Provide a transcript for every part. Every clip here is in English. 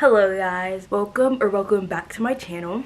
Hello guys, welcome back to my channel.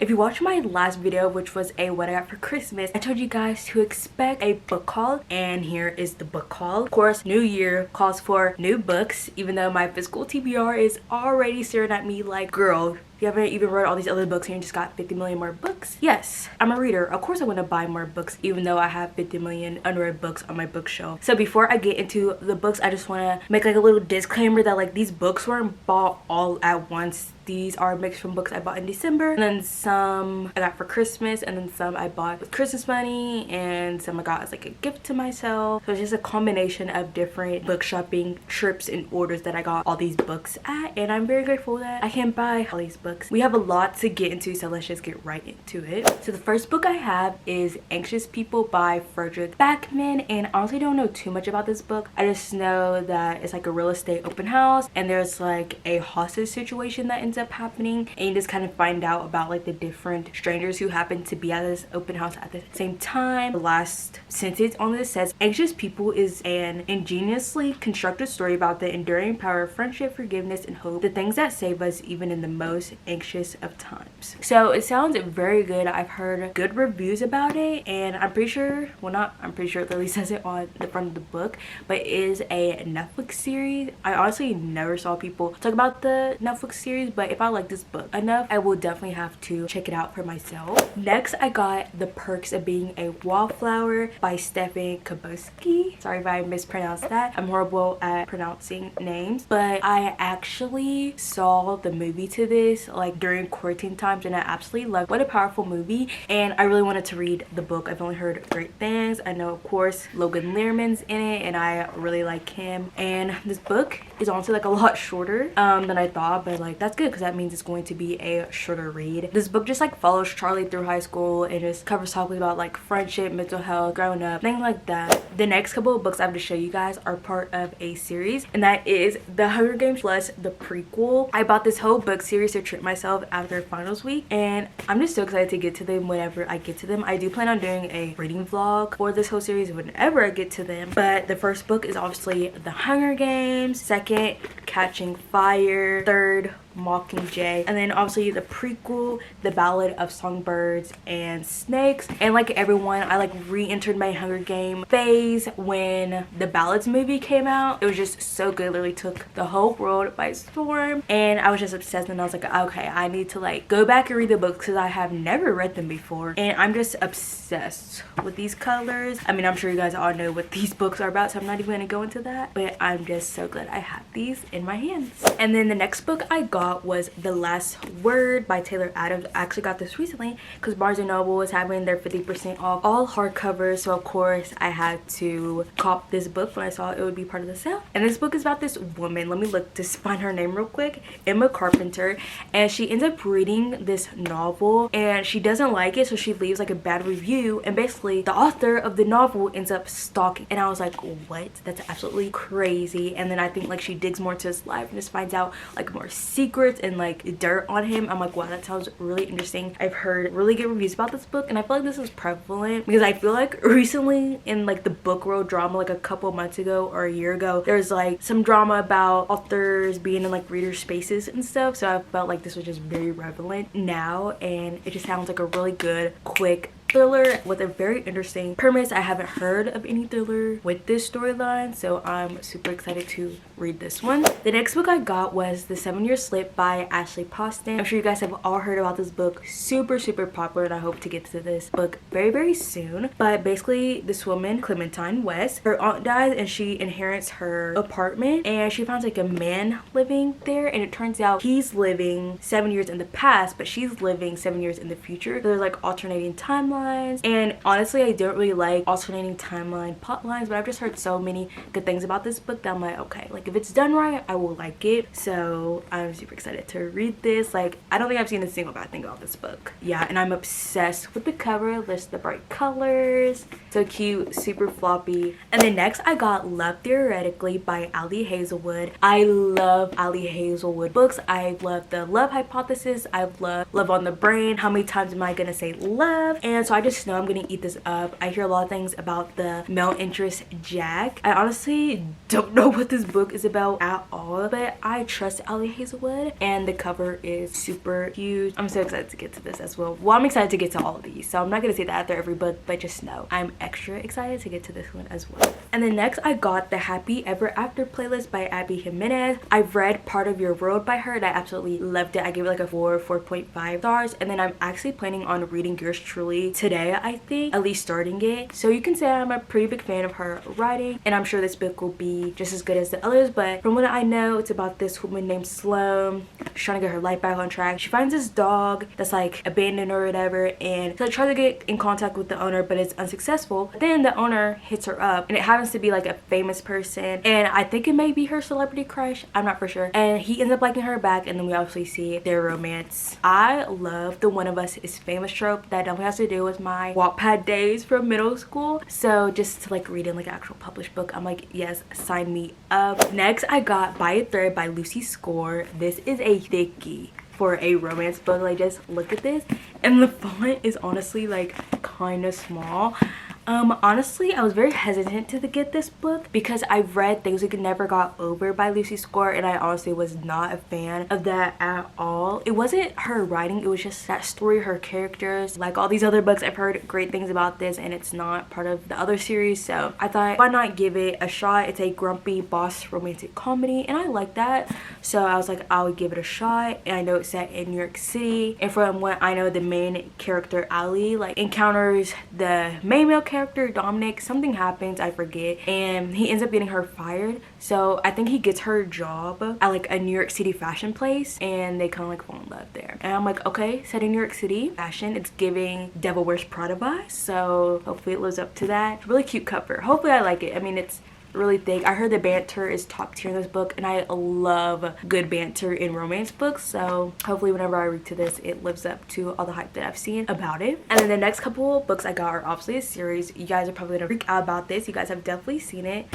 If you watched my last video, which was a what I got for Christmas, I told you guys to expect a book haul, and here is the book haul. Of course, new year calls for new books, even though my physical TBR is already staring at me like, girl, you haven't even read all these other books and you just got 50 million more books. Yes, I'm a reader. Of course I want to buy more books, even though I have 50 million unread books on my bookshelf. So before I get into the books, I just want to make like a little disclaimer that like these books weren't bought all at once. These are mixed from books I bought in December, and then some I got for Christmas, and then some I bought with Christmas money, and some I got as like a gift to myself. So it's just a combination of different book shopping trips and orders that I got all these books at, and I'm very grateful that I can buy all these books. We have a lot to get into, so let's just get right into it. So the first book I have is Anxious People by Frederick Backman, and I honestly don't know too much about this book. I just know that it's like a real estate open house, and there's like a hostage situation that ends up happening, and you just kind of find out about like the different strangers who happen to be at this open house at the same time. The last sentence on this says, Anxious People is an ingeniously constructed story about the enduring power of friendship, forgiveness, and hope, the things that save us even in the most anxious of times. So it sounds very good. I've heard good reviews about it, and I'm pretty sure, well, not I'm pretty sure, it literally says it on the front of the book, but it is a Netflix series. I honestly never saw people talk about the Netflix series, but if I like this book enough, I will definitely have to check it out for myself. Next, I got The Perks of Being a Wallflower by Stefan Kaboski. Sorry if I mispronounced that. I'm horrible at pronouncing names, but I actually saw the movie to this like during quarantine times, and I absolutely loved it. What a powerful movie, and I really wanted to read the book. I've only heard great things. I know, of course, Logan Lerman's in it, and I really like him, and this book is honestly like a lot shorter than I thought, but like that's good because that means it's going to be a shorter read. This book just like follows Charlie through high school and just covers topics about like friendship, mental health, growing up, things like that. The next couple of books I have to show you guys are part of a series, and that is The Hunger Games plus the prequel. I bought this whole book series to treat myself after finals week, and I'm just so excited to get to them whenever I get to them. I do plan on doing a reading vlog for this whole series whenever I get to them, but the first book is obviously The Hunger Games, second Catching Fire, third Mockingjay, and then obviously the prequel, The Ballad of Songbirds and Snakes. And like everyone, I like re-entered my Hunger Game phase when the Ballads movie came out. It was just so good, literally took the whole world by storm, and I was just obsessed, and I was like, okay, I need to like go back and read the books because I have never read them before, and I'm just obsessed with these colors. I mean, I'm sure you guys all know what these books are about, so I'm not even gonna go into that, but I'm just so glad I have these in my hands. And then the next book I got was The Last Word by Taylor Adams. I actually got this recently because Barnes & Noble was having their 50% off all hardcovers, so of course I had to cop this book when I saw it would be part of the sale. And this book is about this woman, let me look to find her name real quick, Emma Carpenter, and she ends up reading this novel and she doesn't like it, so she leaves like a bad review, and basically the author of the novel ends up stalking, and I was like, what? That's absolutely crazy. And then I think like she digs more into his life and just finds out like more secrets and like dirt on him. I'm like, wow, that sounds really interesting. I've heard really good reviews about this book, and I feel like this is prevalent because I feel like recently in like the book world drama, like a couple months ago or a year ago, there's like some drama about authors being in like reader spaces and stuff, so I felt like this was just very prevalent now, and it just sounds like a really good quick thriller with a very interesting premise. I haven't heard of any thriller with this storyline, so I'm super excited to read this one. The next book I got was The 7-Year Slip by Ashley Poston. I'm sure you guys have all heard about this book. Super popular, and I hope to get to this book very soon. But basically this woman, Clementine West, her aunt dies and she inherits her apartment, and she finds like a man living there, and it turns out he's living 7 years in the past, but she's living 7 years in the future. There's like alternating timelines, and honestly I don't really like alternating timeline plot lines, but I've just heard so many good things about this book that I'm like, okay, like if it's done right, I will like it. So I'm super excited to read this. Like, I don't think I've seen a single bad thing about this book. Yeah, and I'm obsessed with the cover. Just the bright colors, so cute, super floppy. And then next I got Love Theoretically by Ali Hazelwood. I love Ali Hazelwood books. I love The Love Hypothesis. I love Love on the Brain. How many times am I gonna say love? And so I just know I'm gonna eat this up. I hear a lot of things about the male interest Jack. I honestly don't know what this book is is about at all, but I trust Ali Hazelwood and the cover is super cute. I'm so excited to get to this as well. Well, I'm excited to get to all of these, so I'm not gonna say that after every book, but just know I'm extra excited to get to this one as well. And then next I got the Happy Ever After playlist by Abby Jimenez. I've read Part of Your World by her and I absolutely loved it. I gave it like a 4.5 stars, and then I'm actually planning on reading Yours Truly today, I think, at least starting it. So you can say I'm a pretty big fan of her writing, and I'm sure this book will be just as good as the others. But from what I know, it's about this woman named Sloan. She's trying to get her life back on track. She finds this dog that's like abandoned or whatever, and so tries to get in contact with the owner, but it's unsuccessful. But then the owner hits her up, and it happens to be like a famous person, and I think it may be her celebrity crush, I'm not for sure, and he ends up liking her back, and then we obviously see their romance. I love the One of Us is Famous trope. That definitely has to do with my Wattpad days from middle school, so just to like read in like an actual published book, I'm like, yes, sign me up. Next I got By a Thread by Lucy Score. This is a thickie for a romance book. Like, just look at this, and the font is honestly like kind of small. Honestly, I was very hesitant to get this book because I've read Things We Could Never Got Over by Lucy Score, and I honestly was not a fan of that at all. It wasn't her writing, it was just that story, her characters. Like all these other books, I've heard great things about this, and it's not part of the other series, so I thought, why not give it a shot? It's a grumpy boss romantic comedy, and I like that, so I was like, I would give it a shot. And I know it's set in New York City, and from what I know, the main character Ali like encounters the main male character Dominic. Something happens, I forget, and he ends up getting her fired, so I think he gets her job at like a New York City fashion place, and they kind of like fall in love there. And I'm like, okay, set in New York City fashion, it's giving Devil Wears Prada vibes, so hopefully it lives up to that. Really cute cover. Hopefully I like it. I mean, it's really thick. I heard the banter is top tier in this book, and I love good banter in romance books, so hopefully whenever I read to this, it lives up to all the hype that I've seen about it. And then the next couple of books I got are obviously a series. You guys are probably gonna freak out about this. You guys have definitely seen it.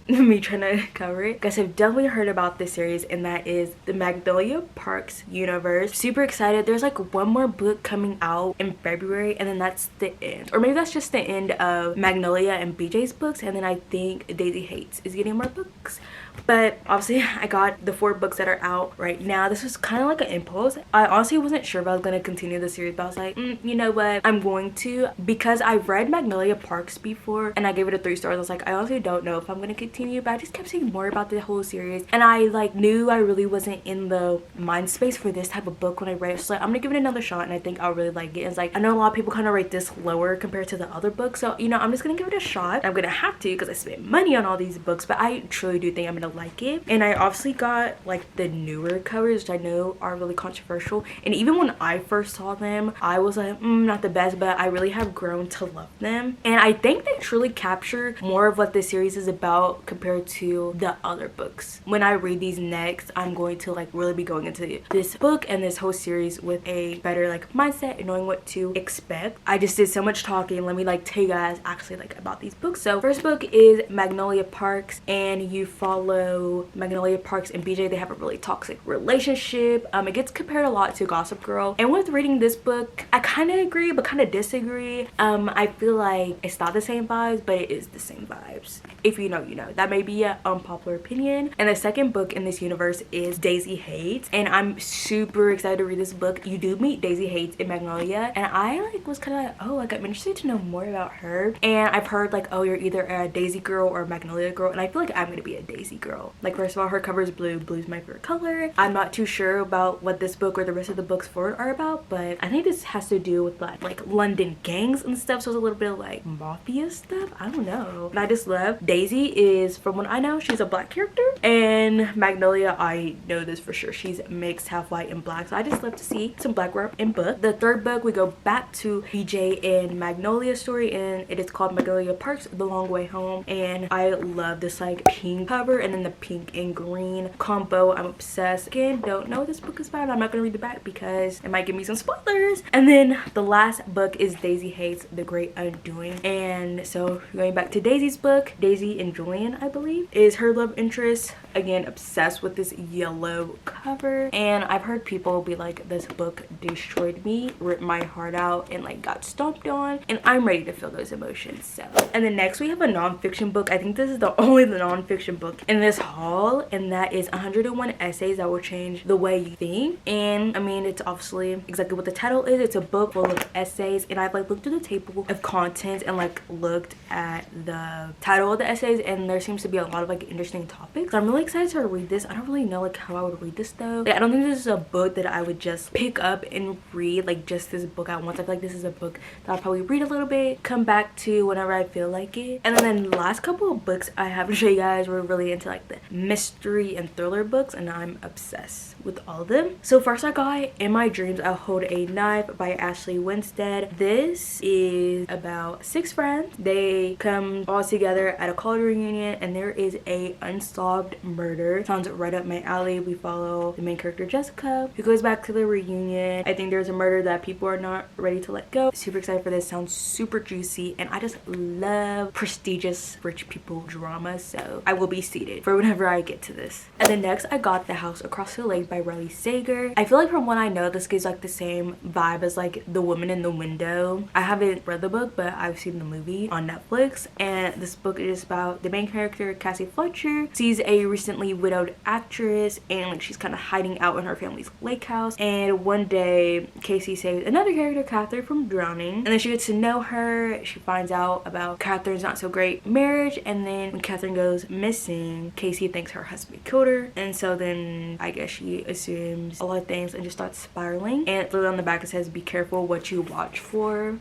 Me trying to cover it. You guys have definitely heard about this series, and that is the Magnolia Parks universe. Super excited. There's like one more book coming out in February, and then that's the end, or maybe that's just the end of Magnolia and BJ's books, and then I think Daisy Hates is getting more books. But obviously I got the 4 books that are out right now. This was kind of like an impulse. I honestly wasn't sure if I was going to continue the series, but I was like, you know what, I'm going to, because I've read Magnolia Parks before and I gave it a 3 stars. I was like, I honestly don't know if I'm going to continue, but I just kept saying more about the whole series, and I like knew I really wasn't in the mind space for this type of book when I read it, so like, I'm gonna give it another shot, and I think I'll really like it. It's like, I know a lot of people kind of rate this lower compared to the other books, so you know, I'm just gonna give it a shot. I'm gonna have to because I spent money on all these books, but I truly do think I'm gonna like it. And I obviously got like the newer covers, which I know are really controversial, and even when I first saw them, I was like, not the best, but I really have grown to love them, and I think they truly capture more of what this series is about compared to the other books. When I read these next, I'm going to like really be going into this book and this whole series with a better like mindset and knowing what to expect. I just did so much talking. Let me like tell you guys actually like about these books. So first book is Magnolia Parks, and you follow Magnolia Parks and BJ. They have a really toxic relationship. It gets compared a lot to Gossip Girl, and with reading this book, I kind of agree but kind of disagree. I feel like it's not the same vibes, but it is the same vibes. If you know, you know. That may be an unpopular opinion. And the second book in this universe is Daisy Hates, and I'm super excited to read this book. You do meet Daisy Hates in Magnolia, and I like was kind of like, oh, like I'm interested to know more about her. And I've heard like, oh, you're either a Daisy girl or a Magnolia girl, and I feel like I'm gonna be a Daisy girl. Like, first of all, her cover is blue. Blue's my favorite color. I'm not too sure about what this book or the rest of the books for it are about, but I think this has to do with like London gangs and stuff, so it's a little bit of like mafia stuff. I don't know, but I just love Daisy. Is, from what I know, she's a black character, and Magnolia, I know this for sure, she's mixed, half white and black, so I just love to see some black rep in book. The third book, we go back to BJ and Magnolia story, and it is called Magnolia Parks The Long Way Home, and I love this like pink cover and then the pink and green combo. I'm obsessed. Again, don't know what this book is about. I'm not gonna read the back because it might give me some spoilers. And then the last book is Daisy Hates The Great Undoing, and so going back to Daisy's book, Daisy and Julian, I believe, is her love interest. again obsessed with this yellow cover, and I've heard people be like, this book destroyed me, ripped my heart out, and like got stomped on, and I'm ready to feel those emotions. So, and then next we have a non-fiction book. I think this is the only non-fiction book in this haul, and that is 101 essays that will change the way you think. And I mean, it's obviously exactly what the title is. It's a book full of essays, and I've like looked at the table of contents and like looked at the title of the essays, and there seems to be a lot of like interesting topics. So I'm really excited to read this. I don't really know like how I would read this though. Like, I don't think this is a book that I would just pick up and read like just this book at once. I feel like this is a book that I'll probably read a little bit, come back to whenever I feel like it. And then the last couple of books I have to show you guys were really into like the mystery and thriller books, and I'm obsessed with all of them. So first I got In My Dreams I'll Hold a Knife by Ashley Winstead. This is about 6 friends. They come all together at a college reunion, and there is a unsolved murder. Sounds right up my alley. We follow the main character Jessica, who goes back to the reunion. I think there's a murder that people are not ready to let go. Super excited for this. Sounds super juicy, and I just love prestigious rich people drama, so I will be seated for whenever I get to this. And then next I got The House Across the Lake by Riley Sager. I feel like from what I know, this gives like the same vibe as like The Woman in the Window. I haven't read the book, but I've seen the movie on Netflix, and this book is about the main character Cassie Fletcher. She's a recently widowed actress, and like she's kind of hiding out in her family's lake house, and one day Casey saves another character, Catherine, from drowning, and then she gets to know her. She finds out about Catherine's not so great marriage, and then when Catherine goes missing, Casey thinks her husband killed her, and so then I guess she assumes a lot of things and just starts spiraling. And literally on the back it says, be careful what you watch for.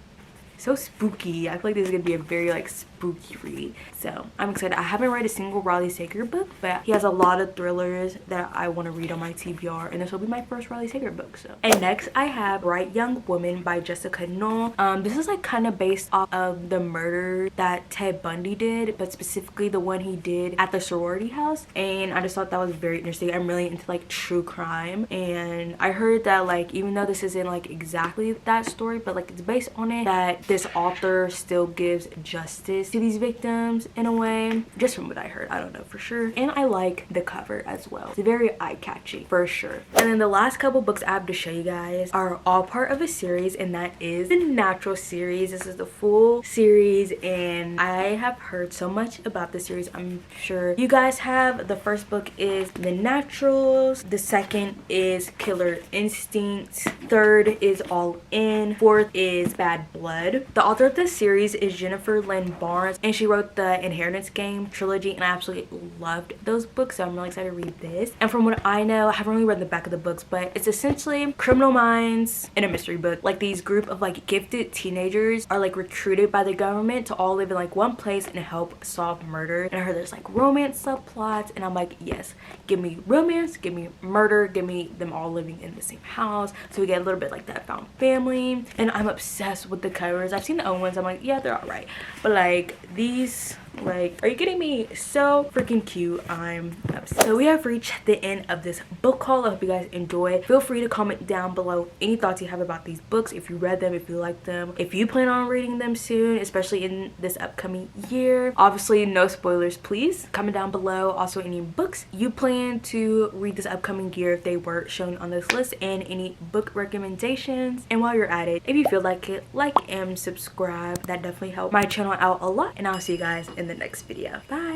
So spooky. I feel like this is gonna be a very like spooky read, so I'm excited. I haven't read a single Riley Sager book, but he has a lot of thrillers that I want to read on my TBR, and this will be my first Riley Sager book. So, and next I have Bright Young Woman by Jessica Knoll. This is like kind of based off of the murder that Ted Bundy did, but specifically the one he did at the sorority house, and I just thought that was very interesting. I'm really into like true crime, and I heard that like even though this isn't like exactly that story, but like it's based on it, that this author still gives justice to these victims in a way, just from what I heard. I don't know for sure, and I like the cover as well. It's very eye-catching for sure. And then the last couple books I have to show you guys are all part of a series, and that is the Natural series. This is the full series, and I have heard so much about the series. I'm sure you guys have. The first book is The Naturals, the second is Killer Instincts, third is All In, fourth is Bad Blood. The author of this series is Jennifer Lynn Barnes, and she wrote the Inheritance Game trilogy, and I absolutely loved those books, so I'm really excited to read this. And from what I know, I haven't really read the back of the books, but it's essentially criminal minds in a mystery book. Like these group of like gifted teenagers are like recruited by the government to all live in like one place and help solve murder. And I heard there's like romance subplots, and I'm like, yes, give me romance, give me murder, give me them all living in the same house, so we get a little bit like that found family. And I'm obsessed with the covers. I've seen the old ones, I'm like, yeah, they're all right, but like these, like, are you kidding me? So freaking cute. I'm obsessed. So we have reached the end of this book haul. I hope you guys enjoy. Feel free to comment down below any thoughts you have about these books, if you read them, if you like them, if you plan on reading them soon, especially in this upcoming year. Obviously no spoilers, please. Comment down below also any books you plan to read this upcoming year if they were shown on this list, and any book recommendations. And while you're at it, if you feel like it, like and subscribe. That definitely helped my channel out a lot, and I'll see you guys in the next video. Bye.